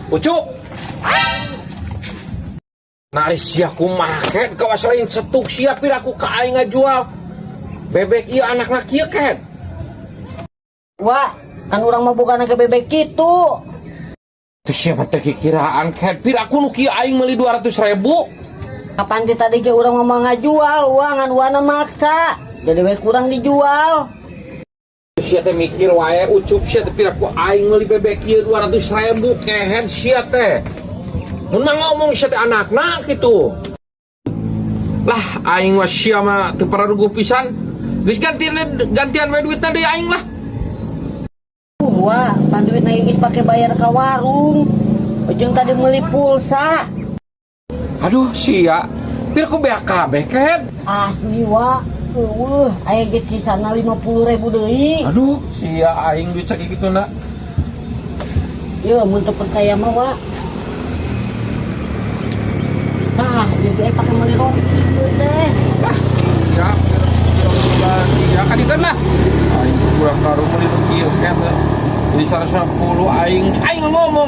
Ucuk. Naris sia kumaha ket kawas lain setuk sia pir aku ka aing ngajual. Bebek ieu anakna kieu ket. Wah, kan urang mah bukan ke bebek kitu. Teu sia mah teu kikiraan ket pir aku nu kieu aing meuli 200.000. Kapan di tadi ke urang mah ngajual, uangan uana maksa. Jadi we kurang dijual. Sia teh mikir wae ucup sia teh pir aku aing meuli bebek ieu 200.000 kehet sia teh. Mun mah ngomong sia teh anakna kitu. Lah aing mah sia mah teu paradugu pisan. Geus gantian we duitna deui aing lah. Wah, pan duit na geus pake bayar ka warung. Ujung tadi meuli pulsa. Aduh sia, pir aku beak kabeh ket. Asli wa, aya geus sisana 50.000 deui. Aduh sia aing duit sakituna. Ye, mun teu percaya mah wa. Nah, jadi pake meuli roti teh. Ah sia kadikeun lah. Aing kurang karo meuli kieu ket. Jadi 110 aing ngomong